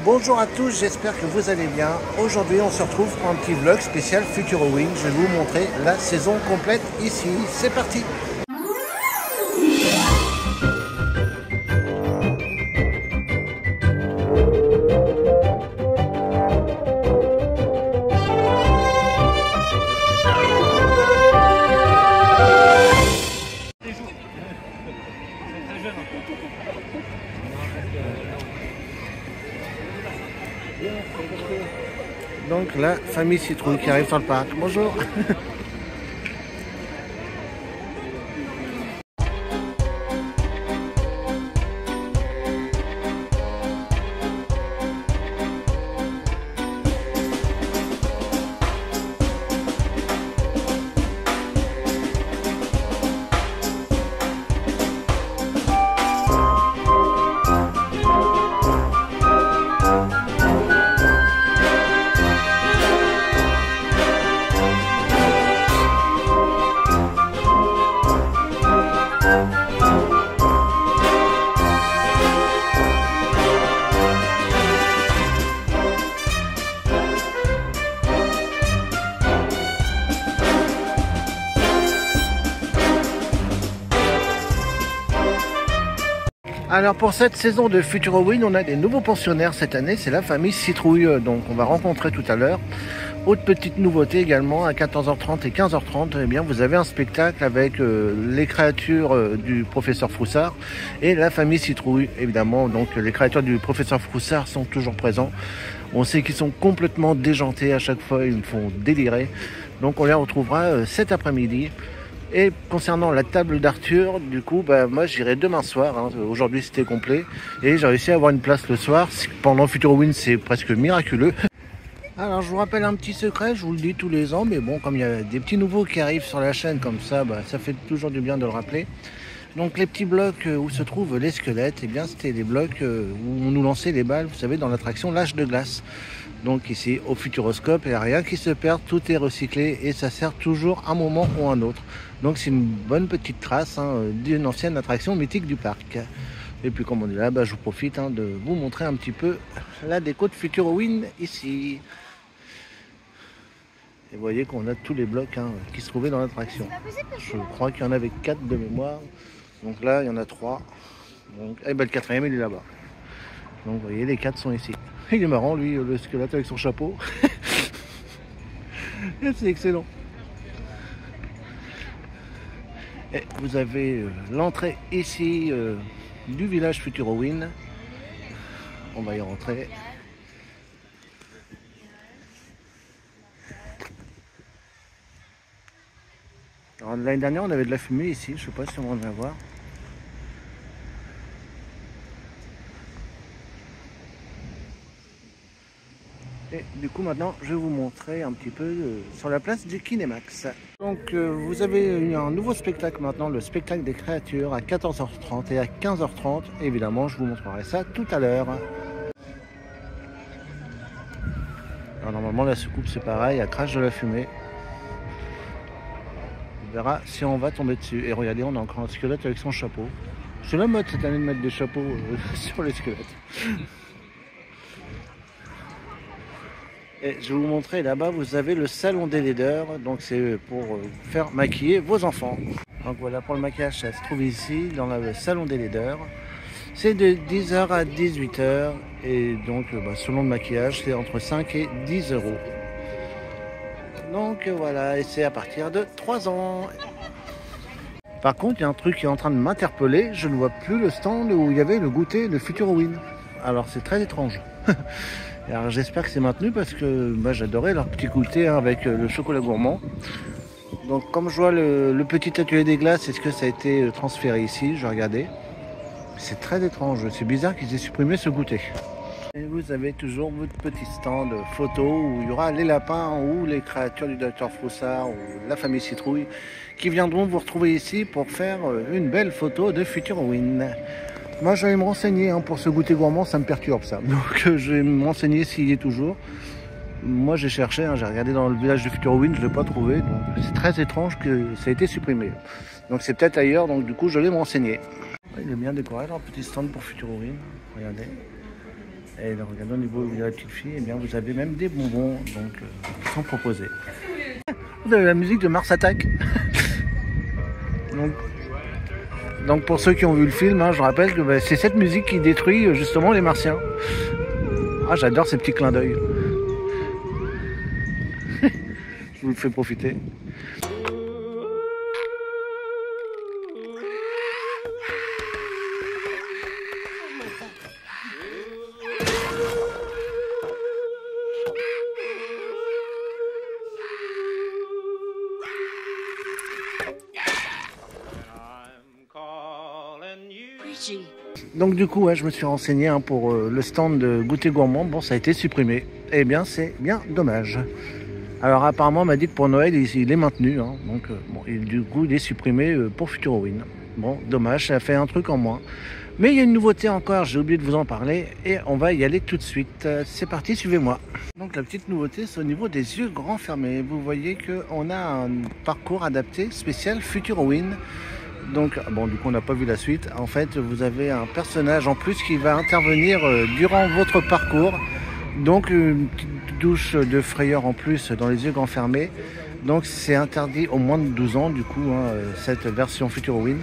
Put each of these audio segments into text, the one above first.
Bonjour à tous, j'espère que vous allez bien. Aujourd'hui on se retrouve pour un petit vlog spécial Futurowing. Je vais vous montrer la saison complète ici. C'est parti! Donc la famille Citrouille qui arrive sur le parc. Bonjour. Alors pour cette saison de Futurowing, on a des nouveaux pensionnaires cette année, c'est la famille Citrouille, donc on va rencontrer tout à l'heure. Autre petite nouveauté également, à 14h30 et 15h30, eh bien, vous avez un spectacle avec les créatures du professeur Froussard et la famille Citrouille, évidemment. Donc les créatures du professeur Froussard sont toujours présents. On sait qu'ils sont complètement déjantés à chaque fois, ils me font délirer. Donc on les retrouvera cet après-midi. Et concernant la table d'Arthur, du coup, moi j'irai demain soir. Hein. Aujourd'hui c'était complet. Et j'ai réussi à avoir une place le soir. Pendant Futurowing, c'est presque miraculeux. Alors je vous rappelle un petit secret, je vous le dis tous les ans. Mais bon, comme il y a des petits nouveaux qui arrivent sur la chaîne comme ça, ça fait toujours du bien de le rappeler. Donc les petits blocs où se trouvent les squelettes, eh bien c'était des blocs où on nous lançait les balles, vous savez, dans l'attraction L'Âge de Glace. Donc ici au Futuroscope, il n'y a rien qui se perd, tout est recyclé et ça sert toujours un moment ou un autre. Donc c'est une bonne petite trace d'une ancienne attraction mythique du parc. Et puis comme on est là, je vous profite de vous montrer un petit peu la déco de Futurowing ici. Et vous voyez qu'on a tous les blocs qui se trouvaient dans l'attraction. Je crois qu'il y en avait 4 de mémoire. Donc là, il y en a 3. Donc, le quatrième, il est là-bas. Donc vous voyez, les 4 sont ici. Il est marrant, lui, le squelette avec son chapeau. C'est excellent. Et vous avez l'entrée ici du village Futurowing. On va y rentrer. L'année dernière, on avait de la fumée ici. Je ne sais pas si on va en avoir. Et du coup maintenant je vais vous montrer un petit peu sur la place du Kinemax. Donc vous avez un nouveau spectacle maintenant, le spectacle des créatures à 14h30 et à 15h30. Évidemment je vous montrerai ça tout à l'heure. Alors normalement la soucoupe c'est pareil, elle crache de la fumée. On verra si on va tomber dessus. Et regardez, on a encore un squelette avec son chapeau. C'est la mode cette année de mettre des chapeaux sur les squelettes. Et je vais vous montrer là-bas, vous avez le salon des laideurs, donc c'est pour faire maquiller vos enfants. Donc voilà, pour le maquillage, ça se trouve ici, dans le salon des laideurs. C'est de 10h à 18h, et donc selon le maquillage, c'est entre 5 et 10 euros. Donc voilà, et c'est à partir de 3 ans. Par contre, il y a un truc qui est en train de m'interpeller, je ne vois plus le stand où il y avait le goûter de Futurowing. Alors c'est très étrange. Alors j'espère que c'est maintenu parce que j'adorais leur petit goûter avec le chocolat gourmand. Donc comme je vois le petit atelier des glaces, est-ce que ça a été transféré ici? Je vais regarder. C'est très étrange, c'est bizarre qu'ils aient supprimé ce goûter. Et vous avez toujours votre petit stand photo où il y aura les lapins ou les créatures du Dr Froussard ou la famille Citrouille qui viendront vous retrouver ici pour faire une belle photo de Futurowing. Moi je vais me renseigner pour ce goûter gourmand, ça me perturbe ça. Donc je vais me renseigner s'il y est toujours. Moi j'ai cherché, j'ai regardé dans le village de Futurowing, je ne l'ai pas trouvé. Donc c'est très étrange que ça ait été supprimé. Donc c'est peut-être ailleurs, donc du coup je vais me renseigner. Il est bien décoré, leur petit stand pour Futurowing. Regardez. Et donc, regardez au niveau de la petite fille, eh bien, vous avez même des bonbons donc, qui sont proposés. Vous avez la musique de Mars Attack. donc pour ceux qui ont vu le film, hein, je rappelle que bah, c'est cette musique qui détruit justement les martiens. Ah, j'adore ces petits clins d'œil. Je vous le fais profiter. Donc du coup, ouais, je me suis renseigné hein, pour le stand de Goûter Gourmand. Bon, ça a été supprimé. Eh bien, c'est bien dommage. Alors apparemment, on m'a dit que pour Noël, il est maintenu. Hein, donc bon, et du coup, il est supprimé pour Futurowin. Bon, dommage, ça fait un truc en moins. Mais il y a une nouveauté encore, j'ai oublié de vous en parler. Et on va y aller tout de suite. C'est parti, suivez-moi. Donc la petite nouveauté, c'est au niveau des yeux grands fermés. Vous voyez qu'on a un parcours adapté spécial Futurowin. Donc, bon, du coup, on n'a pas vu la suite. En fait, vous avez un personnage en plus qui va intervenir durant votre parcours. Donc, une petite douche de frayeur en plus dans les yeux grands fermés. Donc, c'est interdit aux moins de 12 ans, du coup, hein, cette version Futurowin.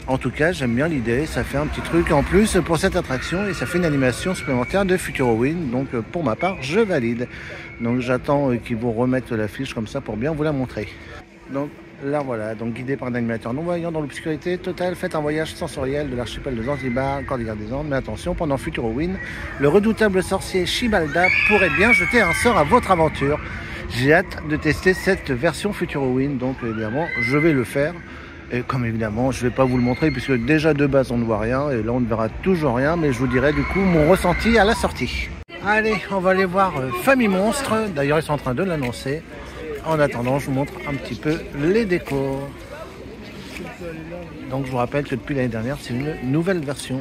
En tout cas, j'aime bien l'idée. Ça fait un petit truc en plus pour cette attraction et ça fait une animation supplémentaire de Futurowin. Donc, pour ma part, je valide. Donc, j'attends qu'ils vous remettent l'affiche comme ça pour bien vous la montrer. Donc, là voilà, donc guidé par un animateur non-voyant dans l'obscurité totale, faites un voyage sensoriel de l'archipel de Zanzibar, Cordillère des Andes. Mais attention, pendant Futurowin, le redoutable sorcier Shibalda pourrait bien jeter un sort à votre aventure. J'ai hâte de tester cette version Futurowin, donc évidemment, je vais le faire. Et comme évidemment, je ne vais pas vous le montrer, puisque déjà de base, on ne voit rien, et là, on ne verra toujours rien, mais je vous dirai du coup mon ressenti à la sortie. Allez, on va aller voir Famille Monstre, d'ailleurs, ils sont en train de l'annoncer. En attendant, je vous montre un petit peu les décors. Donc je vous rappelle que depuis l'année dernière, c'est une nouvelle version.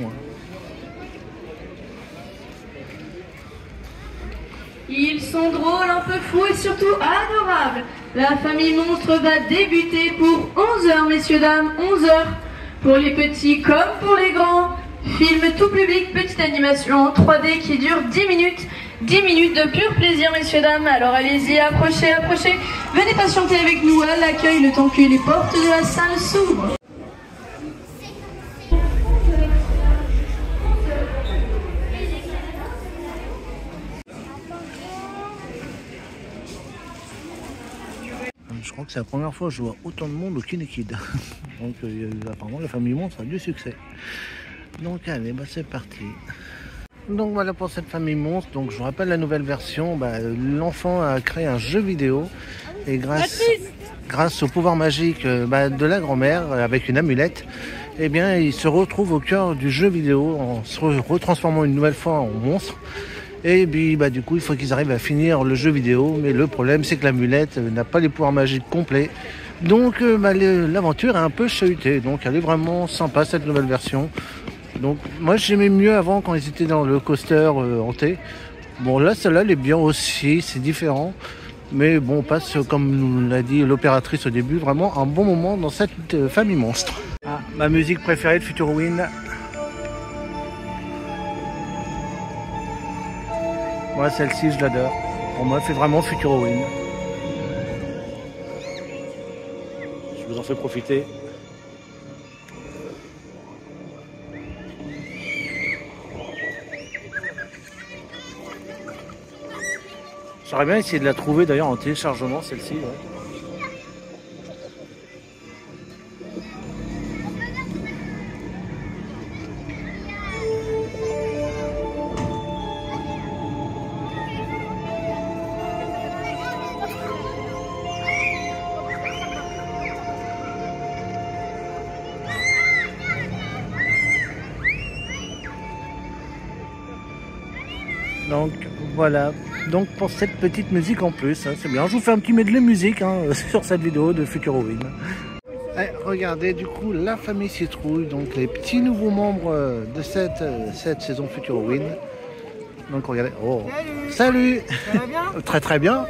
Ils sont drôles, un peu fous et surtout adorables. La Famille Monstre va débuter pour 11 h, messieurs, dames, 11 h. Pour les petits comme pour les grands. Film tout public, petite animation en 3D qui dure 10 minutes. 10 minutes de pur plaisir, messieurs, dames. Alors allez-y, approchez, approchez. Venez patienter avec nous à l'accueil le temps que les portes de la salle s'ouvrent. Je crois que c'est la première fois que je vois autant de monde au Kinekid. Donc apparemment la Famille Monstre a du succès. Donc allez, bah, c'est parti. Donc voilà pour cette Famille Monstre. Donc je vous rappelle la nouvelle version. Bah, l'enfant a créé un jeu vidéo et grâce au pouvoir magique de la grand-mère avec une amulette, eh bien il se retrouve au cœur du jeu vidéo en se retransformant une nouvelle fois en monstre. Et puis bah, du coup il faut qu'ils arrivent à finir le jeu vidéo, mais le problème c'est que l'amulette n'a pas les pouvoirs magiques complets. Donc l'aventure est un peu chahutée. Donc elle est vraiment sympa cette nouvelle version. Donc moi j'aimais mieux avant quand ils étaient dans le coaster hanté. Bon là celle-là elle est bien aussi, c'est différent. Mais bon on passe comme nous l'a dit l'opératrice au début, vraiment un bon moment dans cette Famille Monstre. Ah, ma musique préférée de Futurowin. Moi celle-ci je l'adore. Pour moi elle fait vraiment Futurowin. Je vous en fais profiter. J'aurais bien essayé de la trouver d'ailleurs en téléchargement, celle-ci. Ouais. Donc voilà, donc pour cette petite musique en plus, hein, c'est bien. Je vous fais un petit medley musique hein, sur cette vidéo de Futurowin. Regardez du coup la famille Citrouille, donc les petits nouveaux membres de cette saison Futurowin. Donc regardez, oh, salut. Ça va bien? Très très bien.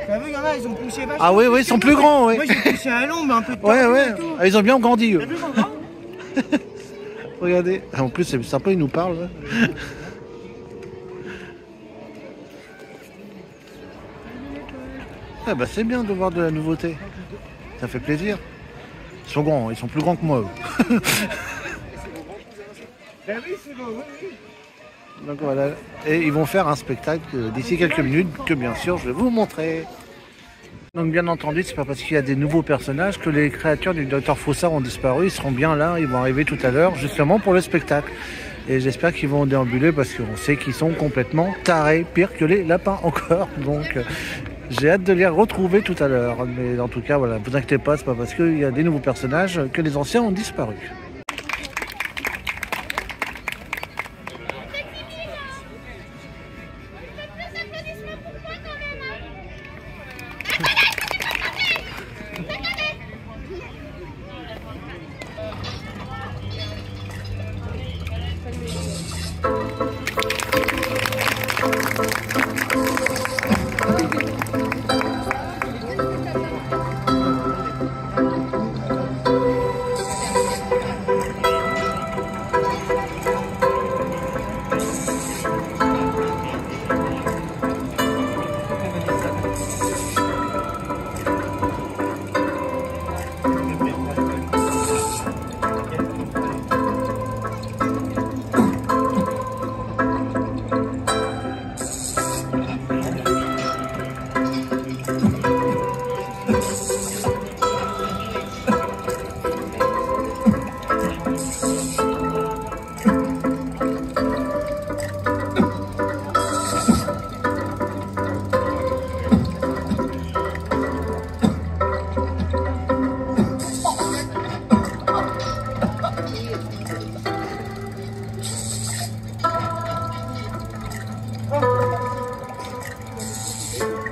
T'as vu, il y en a, ils ont poussé vachement. Ah oui, oui, ils sont plus grands, oui. Moi j'ai poussé un long, mais un peu de temps. Ouais, ouais, ah, ils ont bien grandi eux. T'as vu comment? Regardez, en plus c'est sympa, ils nous parlent. Eh ben, c'est bien de voir de la nouveauté. Ça fait plaisir. Ils sont grands, ils sont plus grands que moi. Eux. Ben oui, c'est beau, oui. Donc voilà. Et ils vont faire un spectacle d'ici quelques minutes que bien sûr je vais vous montrer. Donc bien entendu, c'est pas parce qu'il y a des nouveaux personnages que les créatures du Dr Foussard ont disparu. Ils seront bien là, ils vont arriver tout à l'heure justement pour le spectacle. Et j'espère qu'ils vont déambuler parce qu'on sait qu'ils sont complètement tarés, pire que les lapins encore. Donc j'ai hâte de les retrouver tout à l'heure. Mais en tout cas, voilà, vous inquiétez pas, c'est pas parce qu'il y a des nouveaux personnages que les anciens ont disparu.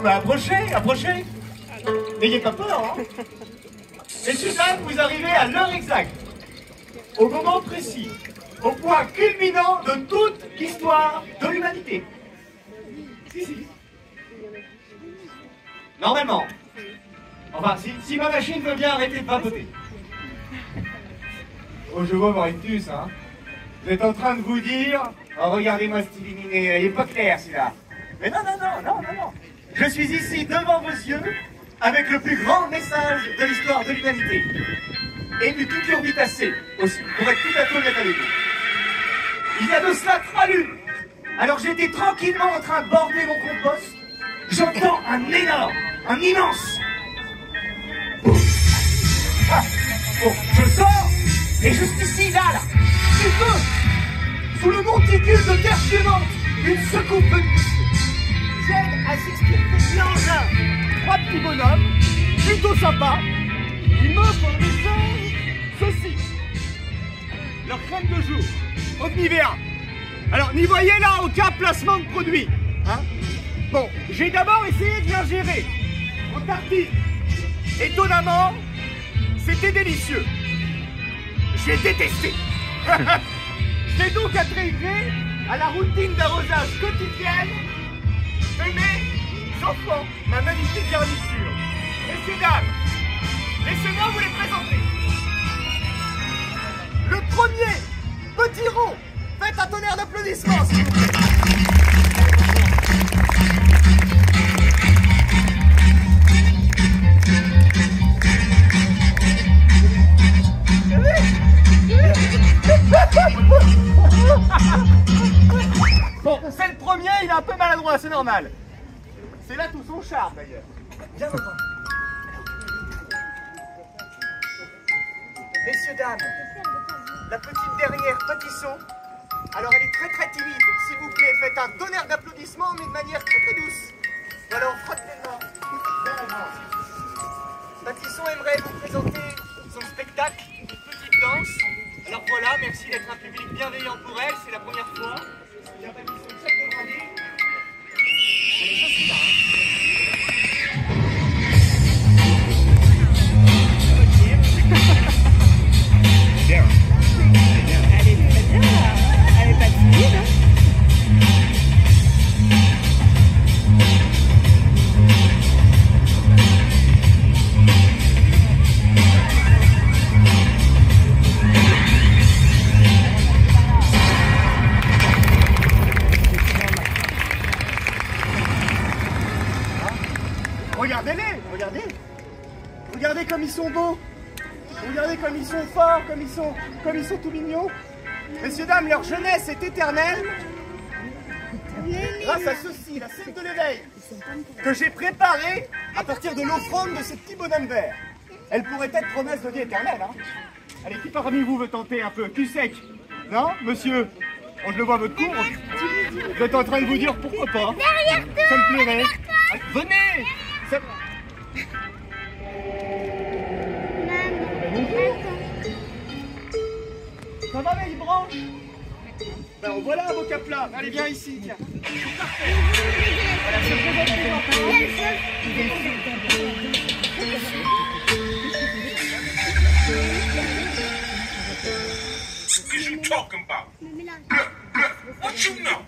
Bah, approchez. N'ayez pas peur, hein. Messieurs, dames, vous arrivez à l'heure exacte, au moment précis, au point culminant de toute l'histoire de l'humanité. Si. Normalement. Enfin, si ma machine veut bien arrêter de vapoter. Oh, je vois Mauritius, hein. Vous êtes en train de vous dire, oh, regardez-moi cette illuminée, elle est pas claire, celui-là. Mais non. Je suis ici devant vos yeux avec le plus grand message de l'histoire de l'humanité. Et du cucurbitacé aussi, pour être tout à fait honnête avec vous. Il y a de cela 3 lunes. Alors j'étais tranquillement en train de border mon compost. J'entends un immense. Ah, bon, je sors, et juste ici, là, du feu. Sous le monticule de terre fumante, une secoupe venue. J'aide à s'extirper l'engin. 3 petits bonhommes, plutôt sympas, qui m'offrent en échange ceci. Leur crème de jour, Omnivea. Alors, n'y voyez là aucun placement de produit. Hein? Bon, j'ai d'abord essayé de l'ingérer en tartine. Étonnamment, c'était délicieux. J'ai détesté. Je vais donc intégré à la routine d'arrosage quotidienne de mes enfants, ma magnifique garniture. Messieurs, dames, laissez-moi vous les présenter. Le premier, petit rond. Faites un tonnerre d'applaudissements, s'il vous plaît. Bon, c'est le premier, il est un peu maladroit, c'est normal. C'est là tout son charme d'ailleurs. Viens devant. Messieurs, dames, la petite dernière, petit son. Alors elle est très très timide, s'il vous plaît, faites un tonnerre d'applaudissements, mais de manière très très douce. Et alors, frotte les mains. Patisson aimerait vous présenter son spectacle, une petite danse. Alors voilà, merci d'être un public bienveillant pour elle, c'est la première fois. Il y a Patisson, chef de branding. Je suis là, Bien. Elle est très bien, elle est pas timide. Regardez-les, regardez. Regardez comme ils sont beaux. Regardez comme ils sont forts, comme ils sont tout mignons. Messieurs, dames, leur jeunesse est éternelle. Grâce à ceci, la scène de l'éveil, que j'ai préparée à partir de l'offrande de ces petits bonhommes verts. Elle pourrait être promesse de vie éternelle. Hein. Allez, qui parmi vous veut tenter un peu? Cul sec? Non, monsieur? Oh, je le vois à votre cours. Vous êtes en train de vous dire pourquoi pas. Ça me plairait. Allez, venez. Ça va, les branches? Ben, voilà vos caplas. Allez, viens ici, tiens. Parfait. Voilà, je présente les enfants. What you talking about? What you know?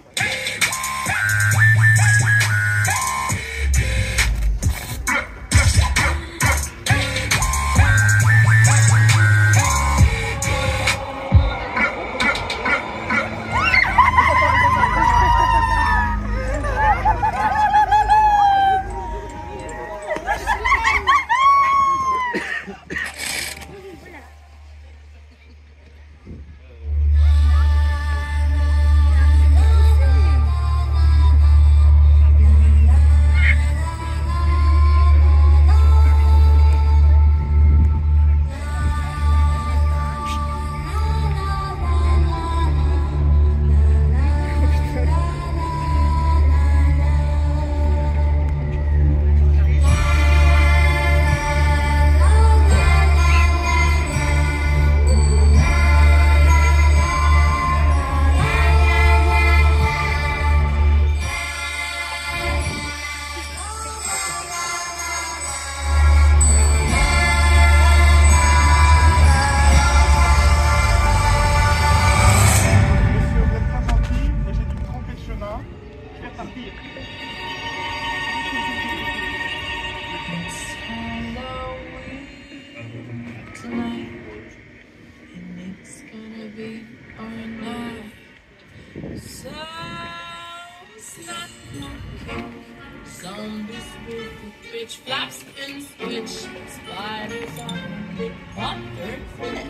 Zombies with bitch flaps and switch spiders on the water flip.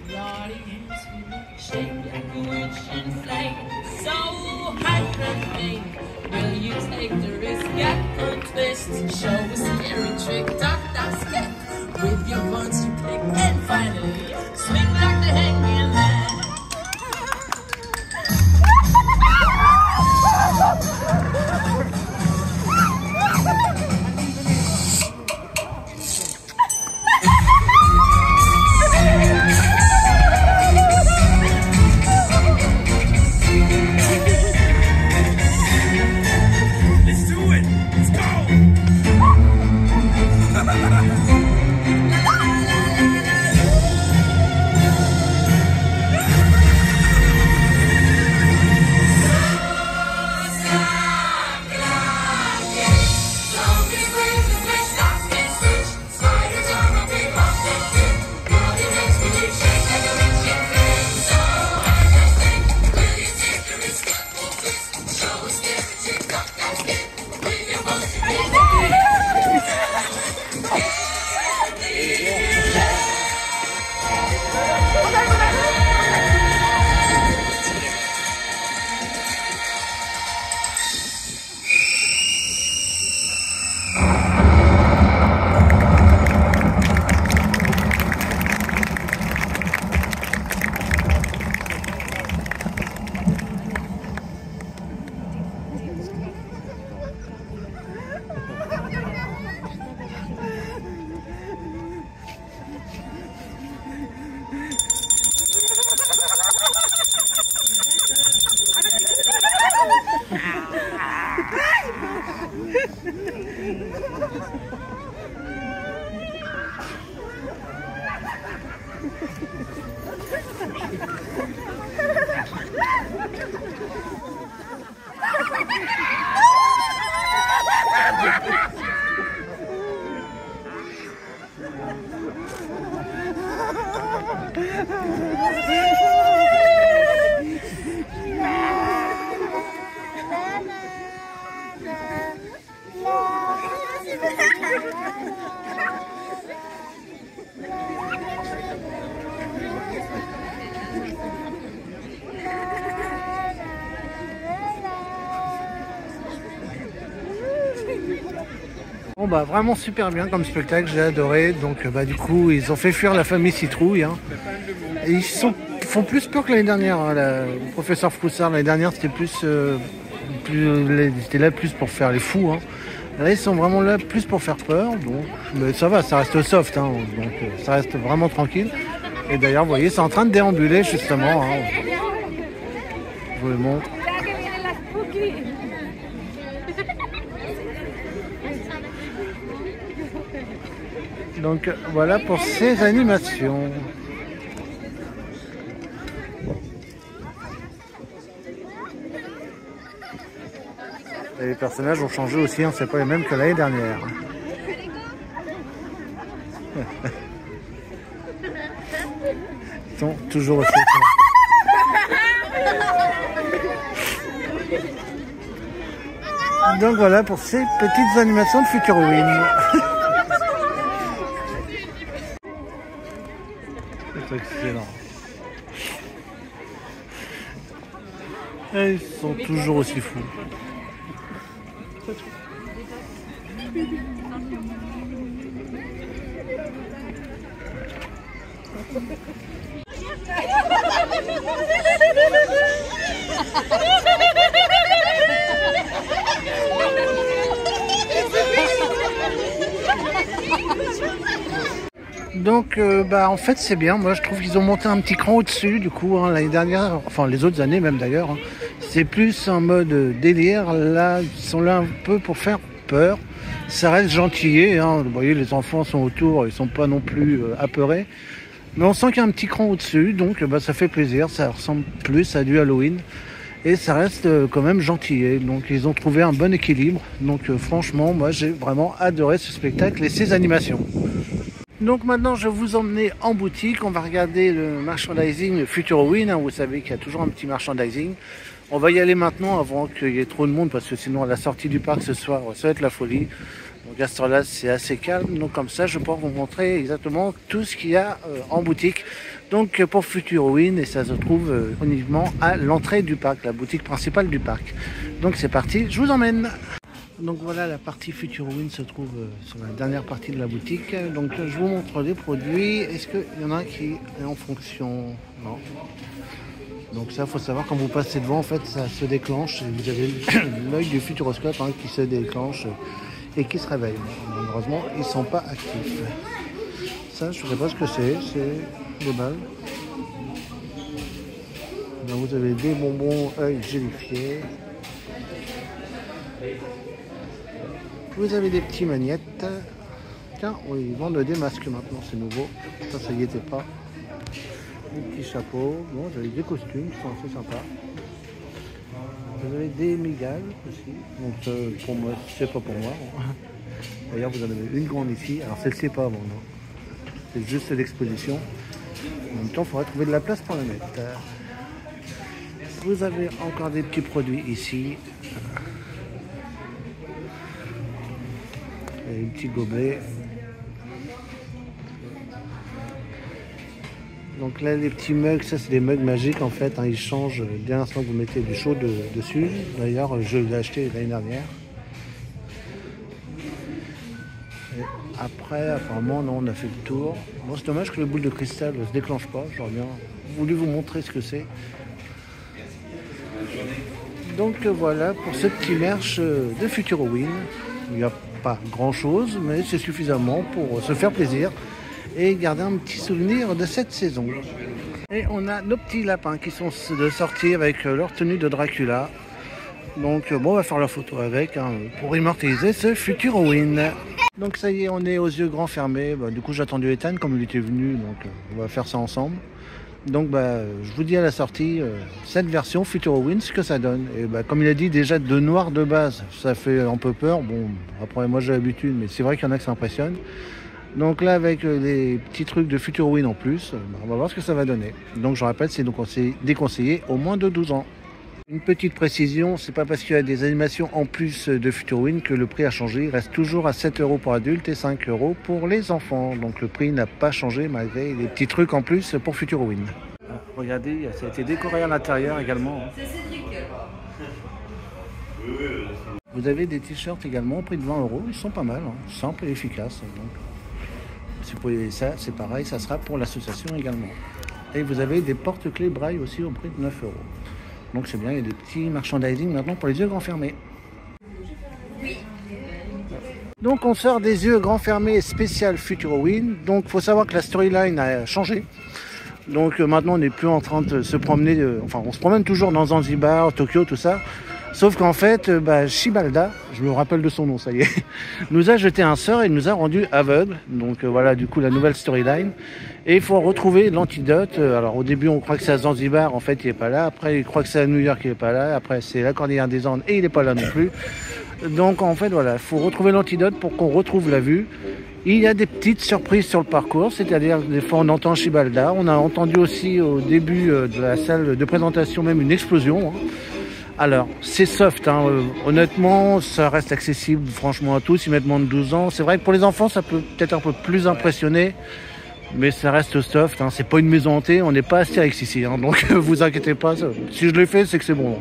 Bloody hands will shake like a witch and flame. So hydrate, will you take the risk? Get a twist, show a scary trick, talk that skip. With your buns you click and finally swing like the hanging man. La la la. Bon bah vraiment super bien comme spectacle, j'ai adoré. Donc bah du coup ils ont fait fuir la famille Citrouille. Hein. Et ils font plus peur que l'année dernière. Hein. Le professeur Froussard l'année dernière c'était c'était là plus pour faire les fous. Hein. Là ils sont vraiment là plus pour faire peur. Donc mais ça va, ça reste soft. Hein. Donc ça reste vraiment tranquille. Et d'ailleurs vous voyez c'est en train de déambuler justement. Hein. Je vous le montre. Donc voilà pour ces animations. Et les personnages ont changé aussi, hein, c'est pas les mêmes que l'année dernière. Ils sont toujours aussi. Donc voilà pour ces petites animations de Futuroween. C'est excellent. Et ils sont toujours aussi fous. Donc bah en fait c'est bien, moi je trouve qu'ils ont monté un petit cran au-dessus du coup, hein, l'année dernière, enfin les autres années même d'ailleurs, hein, c'est plus en mode délire, là ils sont là un peu pour faire peur, ça reste gentillé, hein, vous voyez les enfants sont autour, ils sont pas non plus apeurés, mais on sent qu'il y a un petit cran au-dessus, donc bah, ça fait plaisir, ça ressemble plus à du Halloween. Et ça reste quand même gentillé, donc ils ont trouvé un bon équilibre, donc franchement moi j'ai vraiment adoré ce spectacle et ces animations. Donc maintenant je vais vous emmener en boutique, on va regarder le merchandising Futuroween, hein, vous savez qu'il y a toujours un petit merchandising. On va y aller maintenant avant qu'il y ait trop de monde parce que sinon à la sortie du parc ce soir ça va être la folie. Donc à ce temps-là c'est assez calme, donc comme ça je vais pouvoir vous montrer exactement tout ce qu'il y a en boutique. Donc pour Futuroween, et ça se trouve uniquement à l'entrée du parc, la boutique principale du parc. Donc c'est parti, je vous emmène. Donc voilà, la partie Futuroween se trouve sur la dernière partie de la boutique. Donc je vous montre les produits. Est-ce qu'il y en a un qui est en fonction? Non. Donc ça, il faut savoir quand vous passez devant, en fait, ça se déclenche. Et vous avez l'œil du futuroscope hein, qui se déclenche et qui se réveille. Malheureusement, ils ne sont pas actifs. Ça, je ne sais pas ce que c'est des balles. Donc vous avez des bonbons œil gélifiés. Vous avez des petits magnettes. Tiens, oui, ils vendent des masques maintenant, c'est nouveau. Ça y était pas. Des petits chapeaux. Bon, vous avez des costumes qui sont assez sympas. Vous avez des migales aussi. Donc pour moi, c'est pas pour moi. D'ailleurs, vous en avez une grande ici. Alors celle-ci n'est pas à vendre. C'est juste l'exposition. En même temps, il faudrait trouver de la place pour la mettre. Vous avez encore des petits produits ici. Et un petit gobelet. Donc là les petits mugs, ça c'est des mugs magiques en fait, hein, ils changent dès l'instant que vous mettez du chaud dessus. D'ailleurs je l'ai acheté l'année dernière. Et après apparemment non, on a fait le tour. Bon c'est dommage que le boule de cristal ne se déclenche pas, j'aurais bien voulu vous montrer ce que c'est. Donc voilà pour ce petit merch de Futuroween. Il n'y a pas grand chose mais c'est suffisamment pour se faire plaisir et garder un petit souvenir de cette saison. Et on a nos petits lapins qui sont de sortie avec leur tenue de Dracula. Donc bon, on va faire la photo avec hein, pour immortaliser ce Futuroween. Donc ça y est, on est aux yeux grands fermés. Bah, du coup j'ai attendu Ethan comme il était venu, donc on va faire ça ensemble. Donc bah, je vous dis à la sortie cette version Futuroween, ce que ça donne. Et bah, comme il a dit déjà de noir de base, ça fait un peu peur. Bon après moi j'ai l'habitude, mais c'est vrai qu'il y en a qui s'impressionnent. Donc là avec les petits trucs de Futuroween en plus, bah, on va voir ce que ça va donner. Donc je rappelle, c'est donc déconseillé au moins de 12 ans. Une petite précision, c'est pas parce qu'il y a des animations en plus de Futurowin que le prix a changé. Il reste toujours à 7 € pour adultes et 5 € pour les enfants. Donc le prix n'a pas changé malgré les petits trucs en plus pour Futurowin. Regardez, ça a été décoré à l'intérieur également. C'est Cédric. Vous avez des t-shirts également au prix de 20 €. Ils sont pas mal, hein, simples et efficaces. Donc, si vous voulez ça, c'est pareil, ça sera pour l'association également. Et vous avez des porte-clés braille aussi au prix de 9 €. Donc c'est bien, il y a des petits merchandising maintenant pour les yeux grands fermés. Donc on sort des yeux grands fermés spécial Futurowin. Donc il faut savoir que la storyline a changé. Donc maintenant on n'est plus en train de se promener, enfin on se promène toujours dans Zanzibar, Tokyo, tout ça. Sauf qu'en fait, Shibalda, je me rappelle de son nom, ça y est, nous a jeté un sort et nous a rendu aveugles. Donc voilà, du coup, la nouvelle storyline. Et il faut retrouver l'antidote. Alors au début, on croit que c'est à Zanzibar, en fait, il n'est pas là. Après, il croit que c'est à New York, il n'est pas là. Après, c'est la Cordillère des Andes et il n'est pas là non plus. Donc en fait, voilà, il faut retrouver l'antidote pour qu'on retrouve la vue. Il y a des petites surprises sur le parcours, c'est-à-dire des fois on entend Shibalda. On a entendu aussi au début de la salle de présentation même une explosion. Alors, c'est soft, hein. Honnêtement, ça reste accessible franchement à tous, ils mettent moins de 12 ans. C'est vrai que pour les enfants, ça peut peut-être un peu plus impressionner, mais ça reste soft, hein. C'est pas une maison hantée, on n'est pas Astérix ici, hein. Donc vous inquiétez pas, si je l'ai fait, c'est que c'est bon.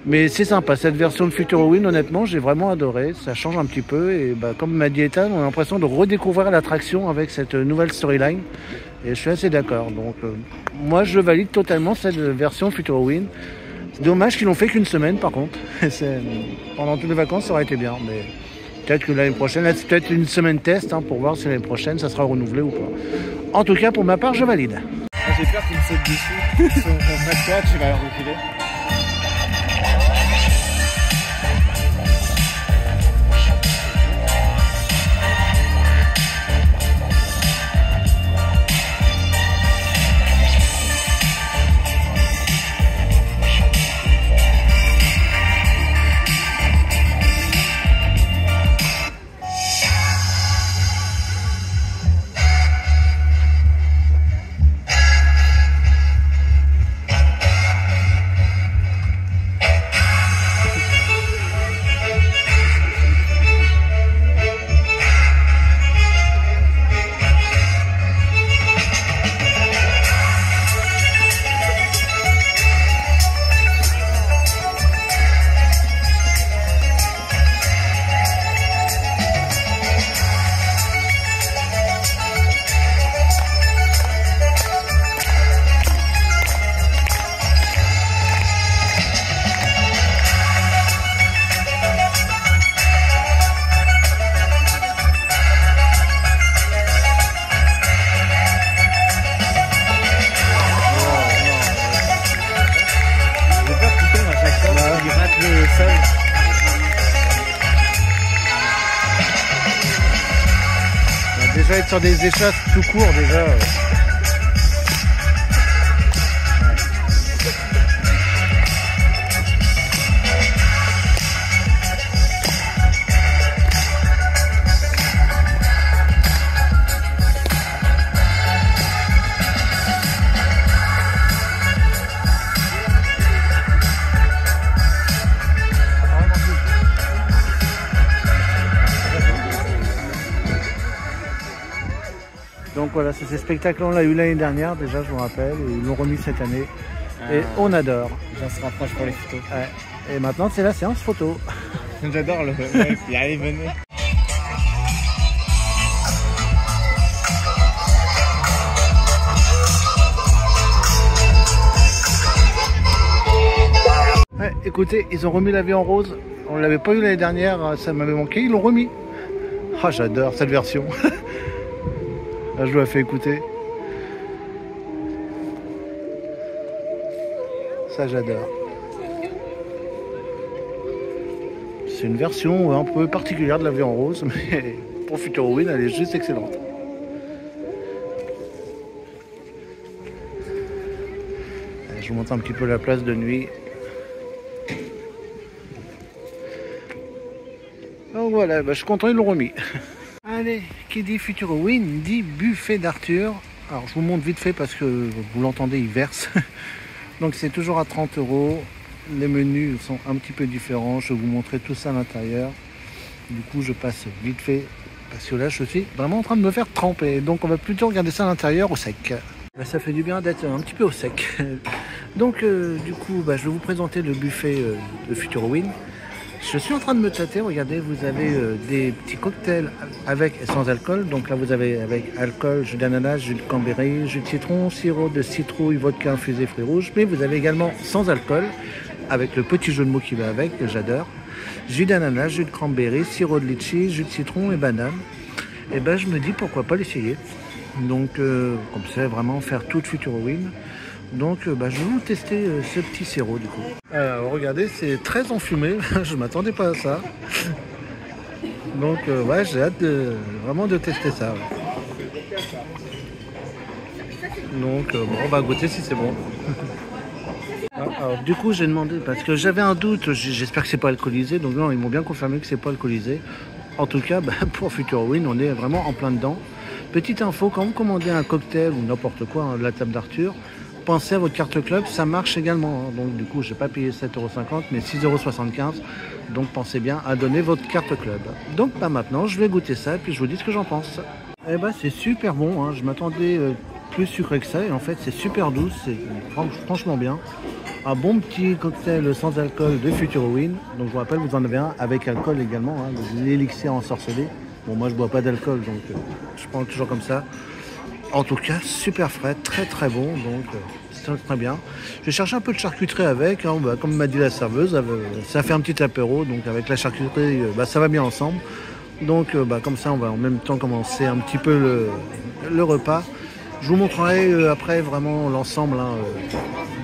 Mais c'est sympa, cette version de Futurowin, honnêtement, j'ai vraiment adoré, ça change un petit peu, et comme m'a dit Ethan, on a l'impression de redécouvrir l'attraction avec cette nouvelle storyline, et je suis assez d'accord. Donc moi, je valide totalement cette version Futurowin. C'est dommage qu'ils l'ont fait qu'une semaine par contre. Pendant toutes les vacances ça aurait été bien, mais peut-être que l'année prochaine, c'est peut-être une semaine test pour voir si l'année prochaine ça sera renouvelé ou pas. En tout cas pour ma part je valide. J'ai peur qu'il me saute dessus. Si on prend toi, tu vas reculer. Déjà être sur des échasses tout court déjà. Donc voilà, c'est ces spectacles, on l'a eu l'année dernière déjà, je me rappelle, et ils l'ont remis cette année. Et on adore. J'en se rapproche pour les photos. Ouais. Et maintenant, c'est la séance photo. J'adore le mec, allez, venez. Ouais, écoutez, ils ont remis la vie en rose. On ne l'avait pas eu l'année dernière, ça m'avait manqué, ils l'ont remis. Ah, j'adore cette version. Là, je vous la fais écouter. Ça, j'adore. C'est une version un peu particulière de la vie en rose, mais pour Futurowin, elle est juste excellente. Allez, je vous montre un petit peu la place de nuit. Donc voilà, je suis content, ils l'ont remis. Allez, qui dit Futurowin dit buffet d'Arthur. Alors je vous montre vite fait parce que vous l'entendez, il verse. Donc c'est toujours à 30 €. Les menus sont un petit peu différents. Je vais vous montrer tout ça à l'intérieur. Du coup, je passe vite fait parce que là, je suis vraiment en train de me faire tremper. Donc, on va plutôt regarder ça à l'intérieur au sec. Ça fait du bien d'être un petit peu au sec. Donc, du coup, je vais vous présenter le buffet de Futurowin. Je suis en train de me tâter. Regardez, vous avez des petits cocktails avec et sans alcool. Donc là, vous avez avec alcool, jus d'ananas, jus de cranberry, jus de citron, sirop de citrouille, vodka infusé, fruits rouges. Mais vous avez également sans alcool, avec le petit jeu de mots qui va avec, que j'adore. Jus d'ananas, jus de cranberry, sirop de litchi, jus de citron et banane. Et je me dis pourquoi pas l'essayer. Donc, comme ça, vraiment faire toute Futurowin. Donc, je vais vous tester ce petit sirop du coup. Alors, regardez, c'est très enfumé. Je m'attendais pas à ça. Donc, ouais, j'ai hâte vraiment de tester ça. Ouais. Donc, on va goûter si c'est bon. Alors, du coup, j'ai demandé parce que j'avais un doute. J'espère que c'est pas alcoolisé. Donc, non, ils m'ont bien confirmé que c'est pas alcoolisé. En tout cas, pour Futurowin, on est vraiment en plein dedans. Petite info, quand vous commandez un cocktail ou n'importe quoi, de la table d'Arthur, pensez à votre carte club, ça marche également. Donc du coup, je n'ai pas payé 7,50 € mais 6,75 €. Donc pensez bien à donner votre carte club. Donc maintenant, je vais goûter ça et puis je vous dis ce que j'en pense. C'est super bon, hein. Je m'attendais plus sucré que ça et en fait c'est super doux, c'est franchement bien. Un bon petit cocktail sans alcool de Futurowin. Donc je vous rappelle, vous en avez un avec alcool également, hein, l'élixir ensorcelé. Bon, moi je bois pas d'alcool donc je prends toujours comme ça. En tout cas, super frais, très très bon, donc c'est très bien. J'ai cherché un peu de charcuterie avec, hein, comme m'a dit la serveuse, ça fait un petit apéro, donc avec la charcuterie, ça va bien ensemble. Donc comme ça, on va en même temps commencer un petit peu le repas. Je vous montrerai après vraiment l'ensemble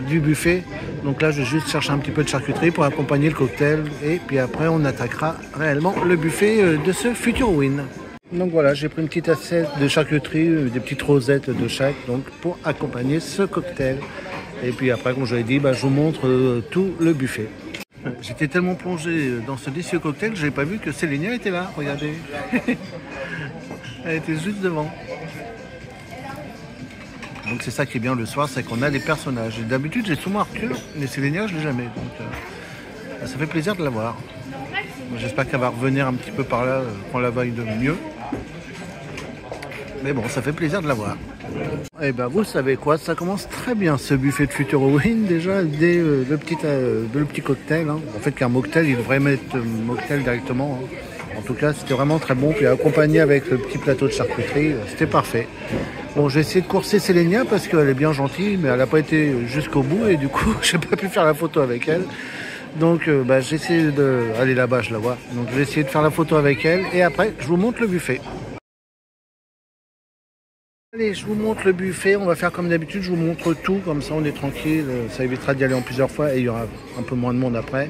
du buffet. Donc là, je vais juste chercher un petit peu de charcuterie pour accompagner le cocktail, et puis après, on attaquera réellement le buffet de ce Futurowin. Donc voilà, j'ai pris une petite assiette de charcuterie, des petites rosettes de chaque, donc pour accompagner ce cocktail. Et puis après, comme je l'ai dit, je vous montre tout le buffet. J'étais tellement plongé dans ce délicieux cocktail que je n'avais pas vu que Célinia était là, regardez. Elle était juste devant. Donc c'est ça qui est bien le soir, c'est qu'on a des personnages. D'habitude, j'ai souvent Arthur, mais Célinia, je ne l'ai jamais. Donc ça fait plaisir de la voir. J'espère qu'elle va revenir un petit peu par là, qu'on la vaille de mieux. Mais bon, ça fait plaisir de la voir. Et vous savez quoi, ça commence très bien ce buffet de Futurowin. Déjà, dès le petit cocktail. Hein. En fait, qu'un mocktail, il devrait mettre mocktail directement. Hein. En tout cas, c'était vraiment très bon. Puis accompagné avec le petit plateau de charcuterie, c'était parfait. Bon, j'ai essayé de courser Célinia parce qu'elle est bien gentille, mais elle n'a pas été jusqu'au bout. Et du coup, j'ai pas pu faire la photo avec elle. Donc j'ai essayé de... Allez, là-bas, je la vois. Donc je vais essayer de faire la photo avec elle. Et après, je vous montre le buffet. Allez, je vous montre le buffet. On va faire comme d'habitude. Je vous montre tout. Comme ça, on est tranquille. Ça évitera d'y aller en plusieurs fois. Et il y aura un peu moins de monde après.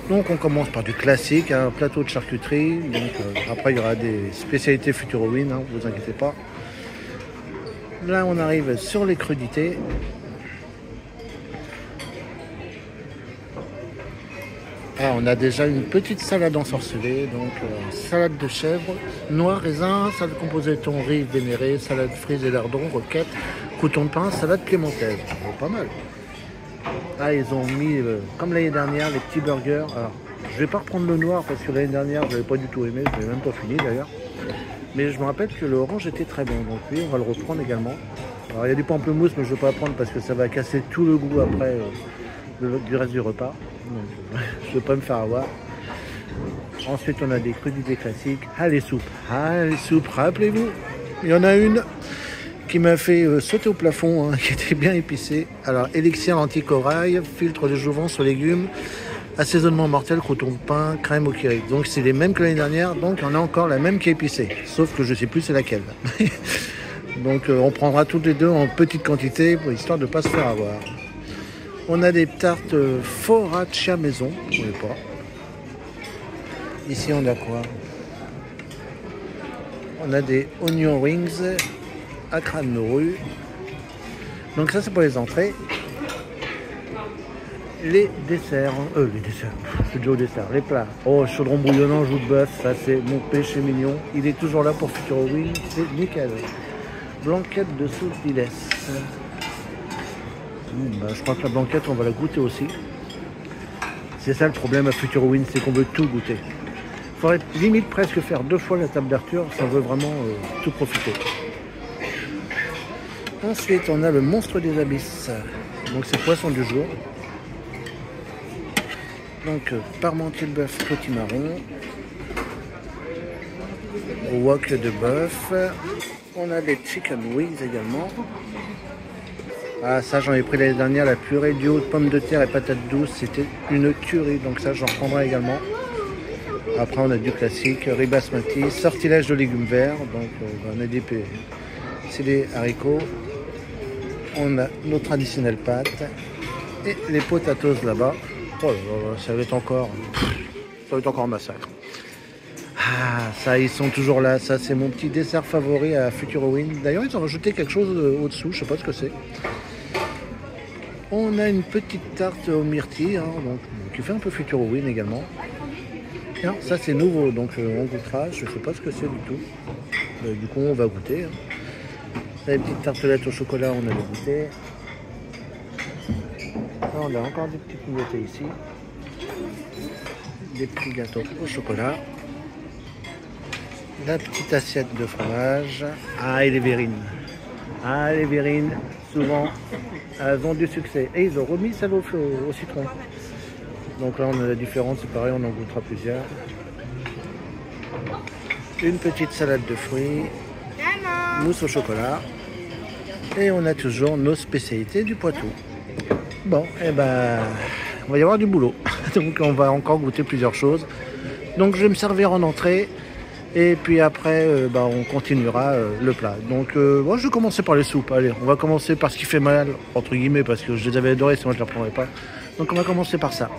Donc on commence par du classique. Un plateau de charcuterie. Donc après, il y aura des spécialités Futurowin. Hein, vous inquiétez pas. Là, on arrive sur les crudités. Ah, on a déjà une petite salade ensorcelée, donc salade de chèvre, noix, raisin, salade composée de thon, riz, vénéré, salade frise et lardon, roquette, crouton de pain, salade piémontaise. Oh, pas mal. Ah, ils ont mis, comme l'année dernière, les petits burgers. Alors, je vais pas reprendre le noir parce que l'année dernière, je n'avais pas du tout aimé, je l'ai même pas fini d'ailleurs. Mais je me rappelle que le orange était très bon, donc oui, on va le reprendre également. Alors, il y a du pamplemousse, mais je ne vais pas prendre parce que ça va casser tout le goût après du reste du repas. Donc, je ne vais pas me faire avoir. Ensuite, on a des crudités classiques. Ah, les soupes. Ah, les soupes, rappelez-vous. Il y en a une qui m'a fait sauter au plafond, hein, qui était bien épicée. Alors, élixir anti-corail, filtre de jouvence aux légumes, assaisonnement mortel, crouton de pain, crème au curry. Donc, c'est les mêmes que l'année dernière. Donc, on a encore la même qui est épicée. Sauf que je ne sais plus c'est laquelle. Donc, on prendra toutes les deux en petite quantité, histoire de ne pas se faire avoir. On a des tartes focaccia maison, je ne sais pas. Ici, on a quoi? On a des onion rings à crâne morue. Donc ça, c'est pour les entrées. Les desserts, c'est déjà au dessert. Les plats. Oh, chaudron bouillonnant, joue de bœuf, ça c'est mon péché mignon. Il est toujours là pour Futurowin, c'est nickel. Blanquette de sauce d'Ilès. Je crois que la blanquette, on va la goûter aussi. C'est ça le problème à Futurowin, c'est qu'on veut tout goûter. Il faudrait limite presque faire 2 fois la table d'Arthur si on veut vraiment tout profiter. Ensuite, on a le monstre des abysses. Donc c'est poisson du jour. Donc parmentier de bœuf potimarron. Wok de bœuf. On a des chicken wings également. Ah, ça j'en ai pris l'année dernière, la purée du haut de pommes de terre et patates douces, c'était une tuerie, donc ça j'en reprendrai également. Après on a du classique, riz basmati, sortilège de légumes verts, donc on a c'est des haricots. On a nos traditionnelles pâtes et les potatoes là-bas. Oh là là, ça va être encore un massacre. Ah, ça, ils sont toujours là. Ça, c'est mon petit dessert favori à Futurowin. D'ailleurs, ils ont rajouté quelque chose au-dessous. Je sais pas ce que c'est. On a une petite tarte aux myrtilles, hein, donc, qui fait un peu Futurowin également. Et alors, ça, c'est nouveau, donc on goûtera. Je sais pas ce que c'est du tout. Du coup, on va goûter. Hein. Les petites tartelettes au chocolat, on a goûté. On a encore des petites nouveautés ici. Des petits gâteaux au chocolat. La petite assiette de fromage. Ah, et les verrines. Ah, les verrines, souvent, elles ont du succès. Et ils ont remis celle au citron. Donc là, on a la différence. C'est pareil, on en goûtera plusieurs. Une petite salade de fruits. Mousse au chocolat. Et on a toujours nos spécialités du Poitou. Bon, et ben, on va y avoir du boulot. Donc on va encore goûter plusieurs choses. Donc je vais me servir en entrée. Et puis après, on continuera le plat. Donc moi, je vais commencer par les soupes. Allez, on va commencer par ce qui fait mal, entre guillemets, parce que je les avais adorés, sinon je ne les reprendrai pas. Donc on va commencer par ça.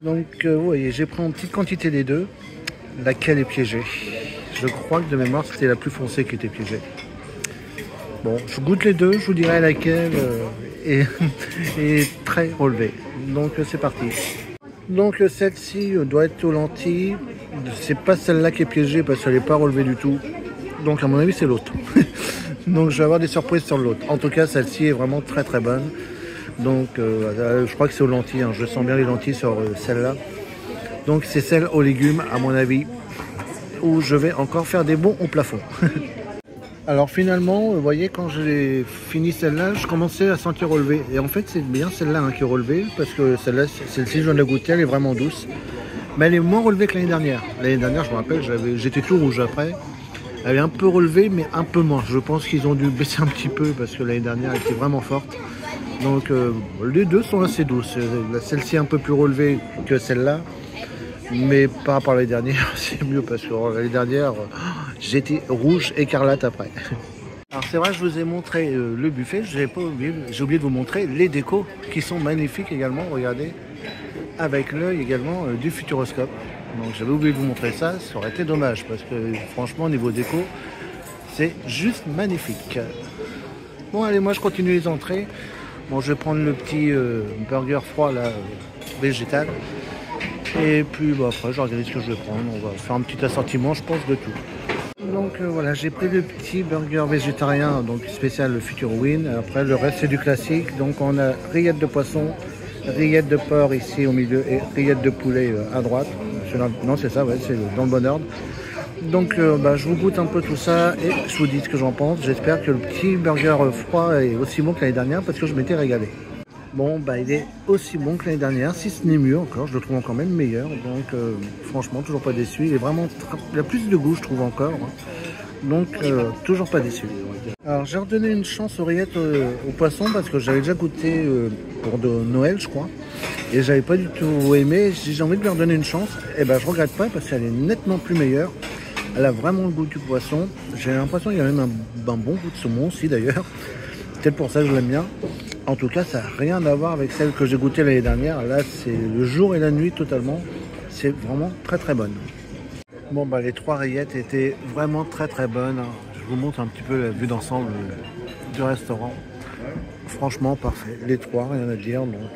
Donc vous voyez, j'ai pris une petite quantité des deux. Laquelle est piégée? Je crois que de mémoire, c'était la plus foncée qui était piégée. Bon, je goûte les deux, je vous dirai laquelle est très relevée. Donc c'est parti. Donc celle-ci doit être aux lentilles. C'est pas celle-là qui est piégée parce qu'elle n'est pas relevée du tout. Donc à mon avis c'est l'autre. Donc je vais avoir des surprises sur l'autre. En tout cas celle-ci est vraiment très très bonne. Donc je crois que c'est aux lentilles. Hein. Je sens bien les lentilles sur celle-là. Donc c'est celle aux légumes à mon avis. Où je vais encore faire des bons au plafond. Alors finalement, vous voyez, quand j'ai fini celle-là, je commençais à sentir relever. Et en fait, c'est bien celle-là hein, qui est relevée, parce que celle-ci, je viens de la goûter, elle est vraiment douce. Mais elle est moins relevée que l'année dernière. L'année dernière, je me rappelle, j'étais tout rouge après. Elle est un peu relevée, mais un peu moins. Je pense qu'ils ont dû baisser un petit peu, parce que l'année dernière, elle était vraiment forte. Donc les deux sont assez douces. Celle-ci est un peu plus relevée que celle-là. Mais par rapport à l'année dernière, c'est mieux parce que l'année dernière, j'étais rouge écarlate après. Alors c'est vrai, je vous ai montré le buffet, j'ai oublié de vous montrer les décos qui sont magnifiques également, regardez, avec l'œil également du Futuroscope. Donc j'avais oublié de vous montrer ça, ça aurait été dommage parce que franchement, au niveau déco, c'est juste magnifique. Bon allez, moi je continue les entrées. Bon, je vais prendre le petit burger froid là, végétal. Et puis après je regarde ce que je vais prendre, on va faire un petit assortiment je pense de tout. Donc voilà, j'ai pris le petit burger végétarien, donc spécial Futurowin. Après le reste c'est du classique, donc on a rillettes de poisson, rillettes de porc ici au milieu et rillettes de poulet à droite. Non c'est ça, ouais, c'est dans le bon ordre. Donc je vous goûte un peu tout ça et je vous dis ce que j'en pense. J'espère que le petit burger froid est aussi bon que l'année dernière parce que je m'étais régalé. Bon, il est aussi bon que l'année dernière, si ce n'est mieux encore, je le trouve encore même meilleur, donc franchement, toujours pas déçu. Il est vraiment, il a plus de goût, je trouve encore, hein. Donc toujours pas déçu. Alors j'ai redonné une chance aux rillettes au poisson parce que j'avais déjà goûté pour de Noël, je crois, et j'avais pas du tout aimé. J'ai envie de lui redonner une chance, et je regrette pas parce qu'elle est nettement plus meilleure. Elle a vraiment le goût du poisson. J'ai l'impression qu'il y a même un bon goût de saumon aussi d'ailleurs. Peut-être pour ça que je l'aime bien. En tout cas, ça n'a rien à voir avec celle que j'ai goûtée l'année dernière. Là, c'est le jour et la nuit totalement. C'est vraiment très très bonne. Bon, les 3 rillettes étaient vraiment très très bonnes. Je vous montre un petit peu la vue d'ensemble du restaurant. Franchement, parfait. Les 3, rien à dire. Donc,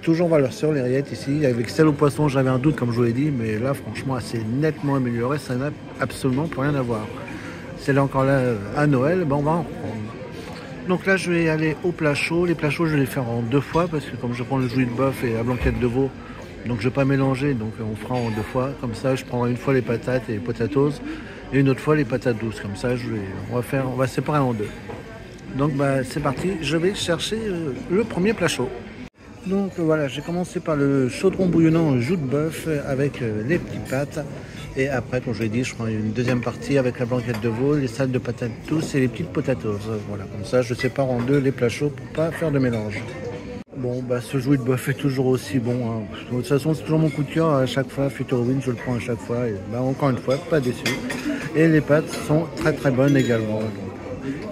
toujours valeur sûre les rillettes ici. Avec celle au poisson, j'avais un doute comme je vous l'ai dit. Mais là, franchement, c'est nettement amélioré. Ça n'a absolument plus rien à voir. Celle-là encore là à Noël, on va en reprendre. Donc là je vais aller au plat chaud. Les plats chauds je vais les faire en 2 fois parce que comme je prends le jouy de bœuf et la blanquette de veau, Donc je vais pas mélanger, donc on fera en 2 fois. Comme ça, je prendrai une fois les patates et les potatoes et une autre fois les patates douces. Comme ça, on va séparer en 2. Donc bah, c'est parti, je vais chercher le premier plat chaud. Donc voilà, j'ai commencé par le chaudron bouillonnant au jus de bœuf avec les petites pâtes. Et après, comme je l'ai dit, je prends une deuxième partie avec la blanquette de veau, les salades de patates douces et les petites potatoes. Voilà, comme ça, je sépare en 2 les plats chauds pour pas faire de mélange. Bon, bah ce jouet de bœuf est toujours aussi bon. Hein. De toute façon, c'est toujours mon coup de cœur à chaque fois. Futurowin, je le prends à chaque fois. Et bah, encore une fois, pas déçu. Et les pâtes sont très très bonnes également.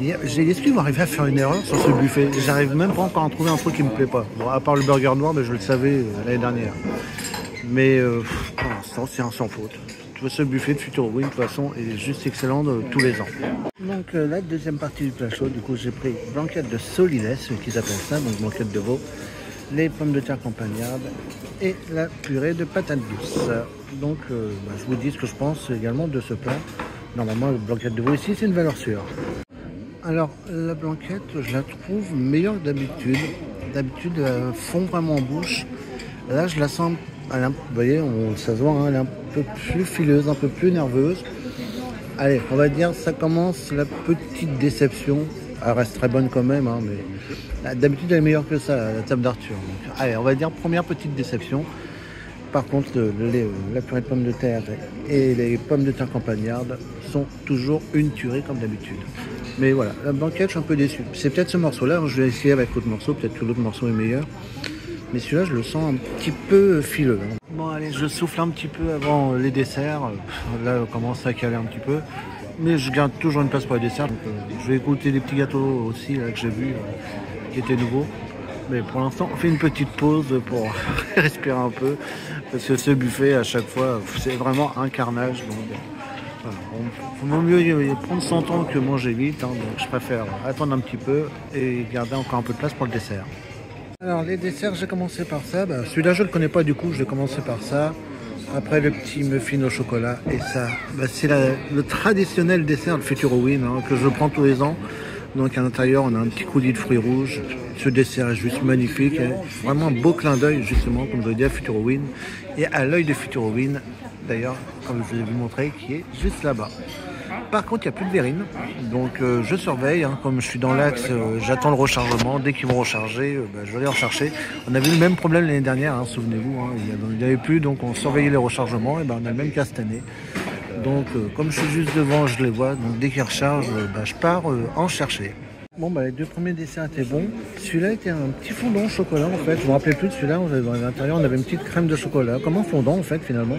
Est-ce qu'ils vont arriver à faire une erreur sur ce buffet? J'arrive même pas encore à trouver un truc qui me plaît pas. Bon, à part le burger noir, mais je le savais l'année dernière. Mais pour l'instant, c'est un sans faute. Ce buffet de Futurowin, de toute façon, est juste excellent tous les ans. Donc la deuxième partie du plat chaud, du coup j'ai pris blanquette de solides, qu'ils appellent ça, donc blanquette de veau, les pommes de terre campagnardes et la purée de patates douces. Donc je vous dis ce que je pense également de ce plat. Normalement, la blanquette de veau ici, c'est une valeur sûre. Alors la blanquette, je la trouve meilleure que d'habitude. D'habitude, elle fond vraiment en bouche. Là, je la sens, vous voyez, ça se voit, hein, elle est un peu plus fileuse, un peu plus nerveuse. Allez, on va dire, ça commence la petite déception. Elle reste très bonne quand même, hein, mais d'habitude, elle est meilleure que ça, la table d'Arthur. Allez, on va dire première petite déception. Par contre, la purée de pommes de terre et les pommes de terre campagnardes sont toujours une tuerie comme d'habitude. Mais voilà, la blanquette, je suis un peu déçu. C'est peut-être ce morceau-là, hein, je vais essayer avec l'autre morceau, peut-être que l'autre morceau est meilleur. Mais celui-là, je le sens un petit peu fileux. Bon, allez, je souffle un petit peu avant les desserts. Là, on commence à caler un petit peu. Mais je garde toujours une place pour les desserts. Donc, je vais goûter des petits gâteaux aussi, là, que j'ai vus, qui étaient nouveaux. Mais pour l'instant, on fait une petite pause pour respirer un peu. Parce que ce buffet, à chaque fois, c'est vraiment un carnage. Donc, voilà, il vaut mieux prendre son temps que manger vite. Hein, donc, je préfère attendre un petit peu et garder encore un peu de place pour le dessert. Alors les desserts, j'ai commencé par ça. Celui-là, je ne le connais pas du coup, je vais commencer par ça. Après le petit muffin au chocolat. Et ça, c'est le traditionnel dessert de Futurowin, hein, que je prends tous les ans. Donc à l'intérieur, on a un petit coulis de fruits rouges. Ce dessert est juste magnifique. Hein. Vraiment un beau clin d'œil, justement, comme je l'ai dit, à Futurowin. Et à l'œil de Futurowin, d'ailleurs, comme je vous ai montré, qui est juste là-bas. Par contre, il n'y a plus de verrine, donc je surveille, hein, comme je suis dans l'axe, j'attends le rechargement. Dès qu'ils vont recharger, je vais aller en chercher. On avait eu le même problème l'année dernière, hein, souvenez-vous, hein, il n'y avait plus, donc on surveillait les rechargements, et on a le même cas cette année. Donc comme je suis juste devant, je les vois, donc dès qu'ils rechargent, je pars en chercher. Bon, les 2 premiers desserts étaient bons. Celui-là était un petit fondant au chocolat en fait. Je ne me rappelais plus de celui-là. À l'intérieur, on avait une petite crème de chocolat, comme un fondant en fait finalement.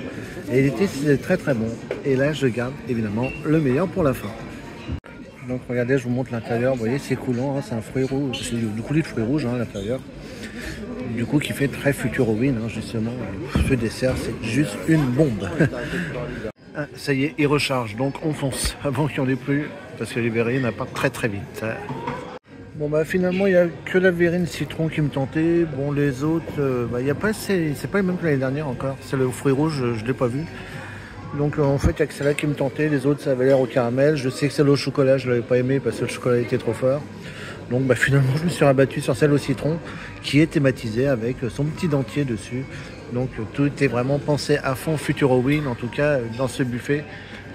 Et il était très très bon. Et là, je garde évidemment le meilleur pour la fin. Donc regardez, je vous montre l'intérieur. Vous voyez, c'est coulant. Hein, c'est un fruit rouge. C'est du coulis de fruits rouges à l'intérieur. Du coup, qui fait très Futurowin, hein, justement. Ce dessert, c'est juste une bombe. Ça y est, il recharge. Donc on fonce avant qu'il n'y en ait plus. Parce que les verrines n'a pas très vite. Bon finalement il n'y a que la verrine citron qui me tentait. Bon les autres, il y a pas, c'est pas le même que l'année dernière encore. C'est le fruit rouge, je ne l'ai pas vu. Donc en fait il n'y a que celle-là qui me tentait. Les autres ça avait l'air au caramel. Je sais que celle au chocolat je ne l'avais pas aimé parce que le chocolat était trop fort. Donc finalement je me suis rabattu sur celle au citron qui est thématisée avec son petit dentier dessus. Donc tout est vraiment pensé à fond Futurowin en tout cas dans ce buffet.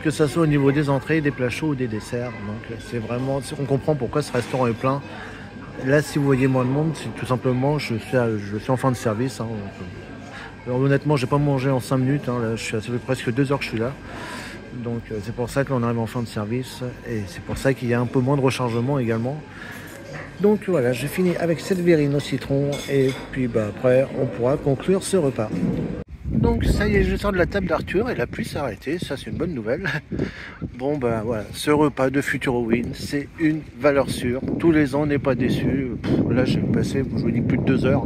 Que ce soit au niveau des entrées, des plats chauds ou des desserts. Donc c'est vraiment, on comprend pourquoi ce restaurant est plein. Là, si vous voyez moins de monde, c'est tout simplement, je suis en fin de service. Hein, alors, honnêtement, j'ai pas mangé en 5 minutes. Hein, là, ça fait presque 2 heures que je suis là. Donc c'est pour ça que l'on arrive en fin de service. Et c'est pour ça qu'il y a un peu moins de rechargement également. Donc voilà, j'ai fini avec cette verrine au citron. Et puis après, on pourra conclure ce repas. Donc ça y est, je sors de la table d'Arthur et la pluie s'est arrêtée, ça c'est une bonne nouvelle. Bon voilà, ce repas de Futurowin, c'est une valeur sûre. Tous les ans, on n'est pas déçu. Là j'ai passé, je vous dis, plus de 2 heures.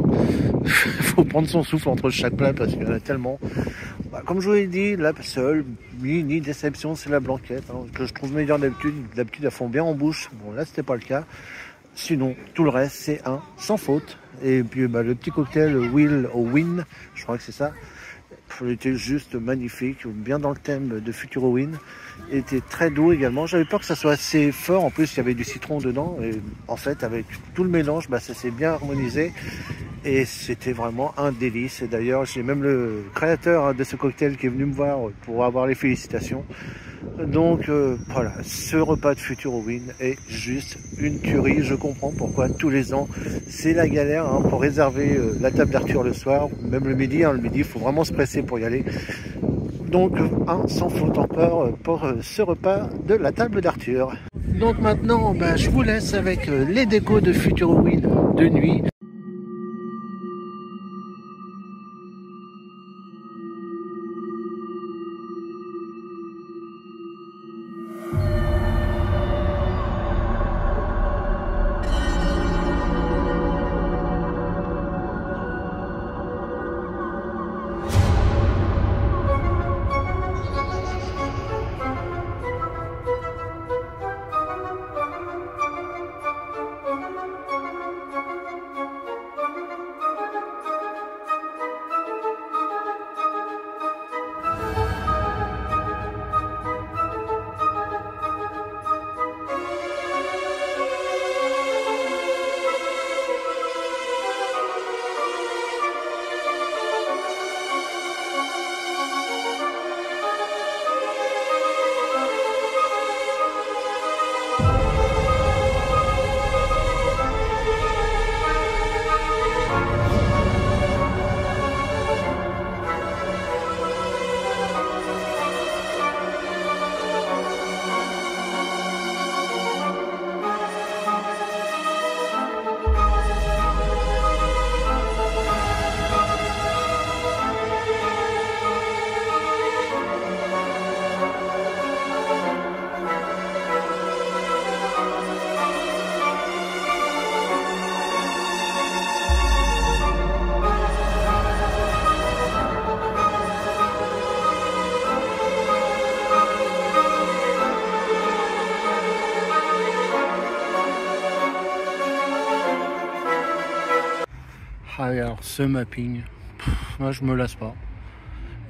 Faut prendre son souffle entre chaque plat parce qu'il y en a tellement. Comme je vous l'ai dit, la seule mini déception, c'est la blanquette, hein, que je trouve meilleure d'habitude. D'habitude, elles font bien en bouche. Bon là, c'était pas le cas. Sinon, tout le reste, c'est un sans faute. Et puis le petit cocktail Will au Win, je crois que c'est ça. il était juste magnifique, bien dans le thème de Futurowin. Il était très doux également. J'avais peur que ça soit assez fort. En plus, il y avait du citron dedans. Et en fait, avec tout le mélange, bah, ça s'est bien harmonisé. Et c'était vraiment un délice. Et d'ailleurs, j'ai même le créateur de ce cocktail qui est venu me voir pour avoir les félicitations. Donc voilà, ce repas de Futurowin est juste une tuerie. Je comprends pourquoi tous les ans c'est la galère hein, pour réserver la table d'Arthur le soir, même le midi. Hein, le midi, il faut vraiment se presser pour y aller. Donc sans faute encore pour ce repas de la table d'Arthur. Donc maintenant, bah, je vous laisse avec les décos de Futurowin de nuit. Ah, alors ce mapping, moi je me lasse pas.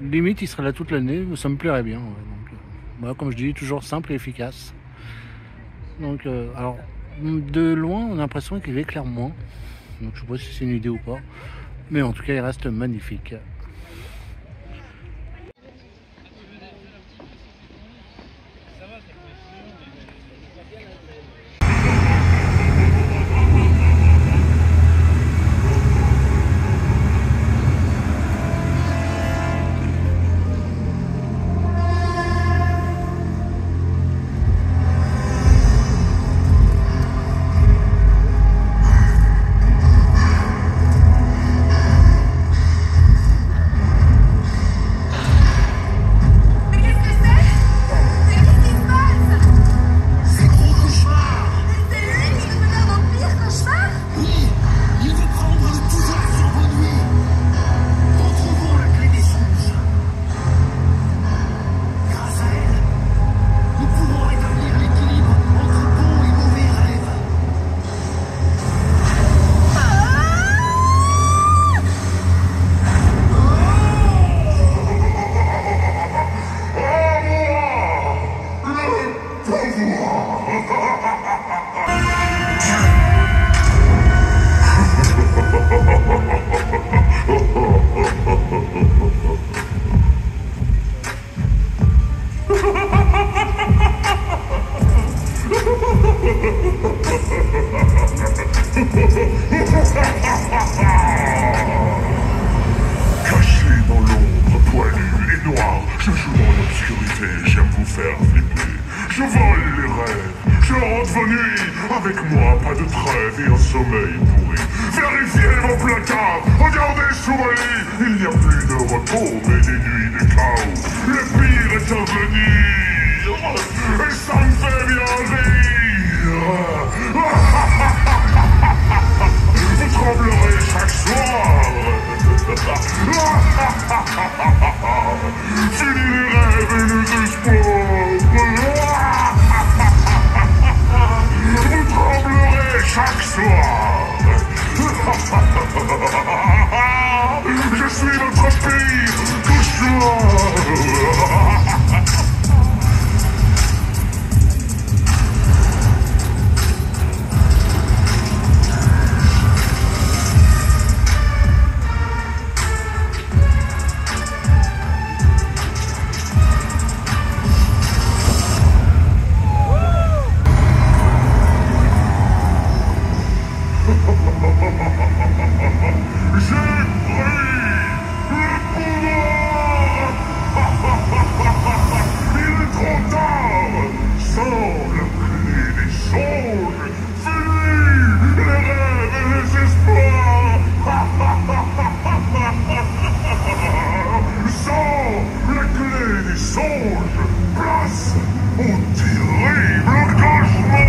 Limite il serait là toute l'année, ça me plairait bien. Ouais. Donc, moi comme je dis, toujours simple et efficace. Donc alors de loin on a l'impression qu'il éclaire moins. Donc je sais pas si c'est une idée ou pas. Mais en tout cas il reste magnifique. Caché dans l'ombre, poilu et noir, je joue dans l'obscurité, j'aime vous faire flipper. Je vole les rêves, je rentre vos nuits, avec moi pas de trêve et un sommeil pourri. Vérifiez mon placard, regardez sous mon lit, il n'y a plus de repos mais des nuits de chaos. Le pire est à venir, et ça me fait bien rire. Vous tremblerez chaque soir. Fini les rêves et les espoirs. Vous tremblerez chaque soir. Je suis votre pire, touche rouge, place au terrible cauchemar.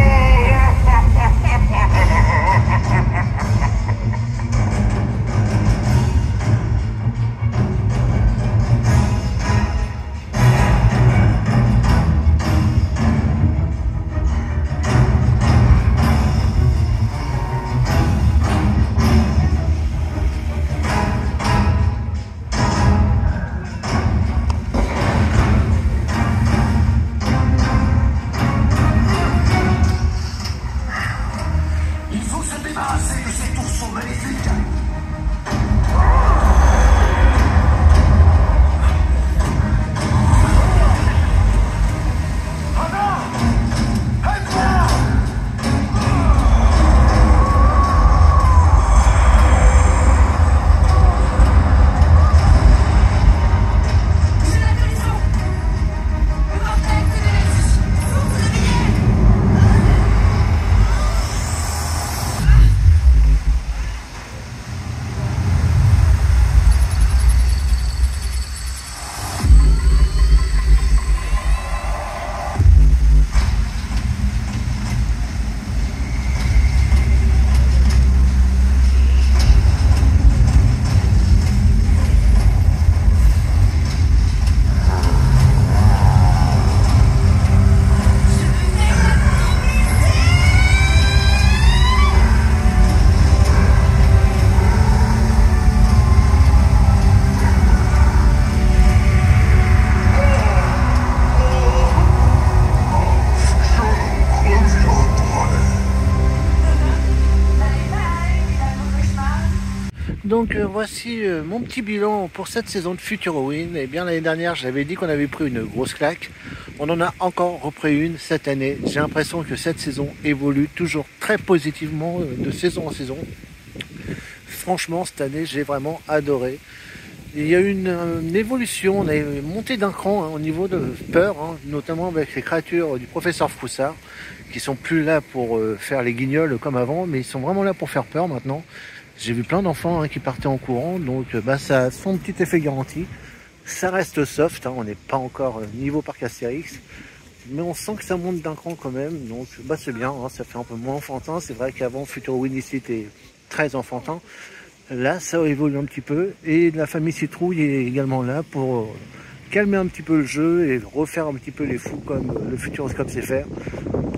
Donc voici mon petit bilan pour cette saison de Future Halloween. Et bien l'année dernière, j'avais dit qu'on avait pris une grosse claque. On en a encore repris une cette année. J'ai l'impression que cette saison évolue toujours très positivement de saison en saison. Franchement, cette année, j'ai vraiment adoré. Il y a eu une évolution, on a monté d'un cran au niveau de peur, notamment avec les créatures du professeur Froussard, qui sont plus là pour faire les guignols comme avant, mais ils sont vraiment là pour faire peur maintenant. J'ai vu plein d'enfants qui partaient en courant, donc ça a son petit effet garanti. Ça reste soft, on n'est pas encore niveau parc Astérix, mais on sent que ça monte d'un cran quand même, donc c'est bien, ça fait un peu moins enfantin. C'est vrai qu'avant Future Halloween ici était très enfantin. Là, ça évolue un petit peu, et la famille Citrouille est également là pour calmer un petit peu le jeu et refaire un petit peu les fous comme le Futuroscope sait faire.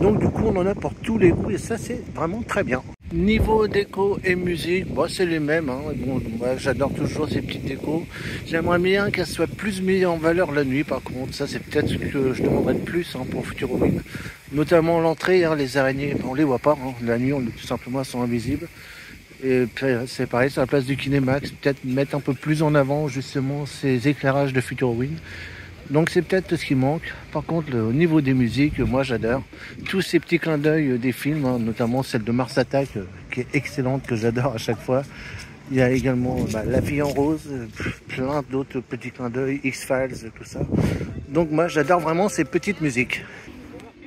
Donc du coup, on en a pour tous les goûts et ça, c'est vraiment très bien. Niveau déco et musique, c'est les mêmes. Bon, moi, j'adore toujours ces petites décos. J'aimerais bien qu'elles soient plus mises en valeur la nuit, par contre. Ça, c'est peut-être ce que je demanderais de plus pour Future Halloween. Notamment l'entrée, les araignées, on les voit pas. La nuit, tout simplement, elles sont invisibles. Et c'est pareil sur la place du Kinémax, peut-être mettre un peu plus en avant justement ces éclairages de Future Halloween. Donc c'est peut-être ce qui manque. Par contre, au niveau des musiques, moi j'adore tous ces petits clins d'œil des films, notamment celle de Mars Attack qui est excellente, que j'adore à chaque fois. Il y a également La Vie en Rose, plein d'autres petits clins d'œil, X-Files, tout ça. Donc moi j'adore vraiment ces petites musiques.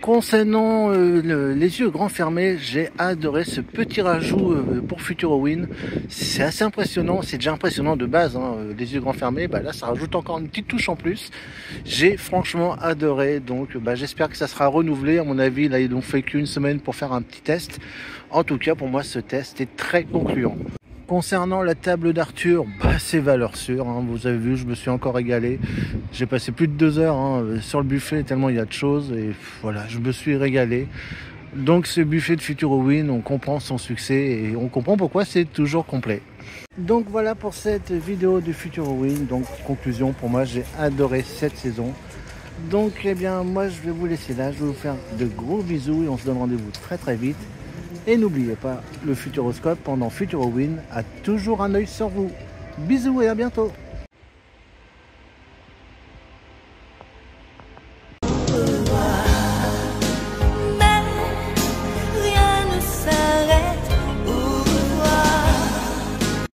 Concernant les yeux grands fermés, j'ai adoré ce petit rajout pour Future Halloween. C'est assez impressionnant, c'est déjà impressionnant de base, les yeux grands fermés. Là, ça rajoute encore une petite touche en plus. J'ai franchement adoré, donc j'espère que ça sera renouvelé. À mon avis, là, ils n'ont fait qu'une semaine pour faire un petit test. En tout cas, pour moi, ce test est très concluant. Concernant la table d'Arthur, c'est valeur sûre, vous avez vu, je me suis encore régalé. J'ai passé plus de 2 heures sur le buffet tellement il y a de choses et voilà, je me suis régalé. Donc ce buffet de Future Halloween, on comprend son succès et on comprend pourquoi c'est toujours complet. Donc voilà pour cette vidéo de Future Halloween. Donc conclusion, pour moi j'ai adoré cette saison. Donc moi je vais vous laisser là, je vais vous faire de gros bisous et on se donne rendez-vous très très vite. Et n'oubliez pas, le Futuroscope pendant Future Halloween a toujours un œil sur vous. Bisous et à bientôt.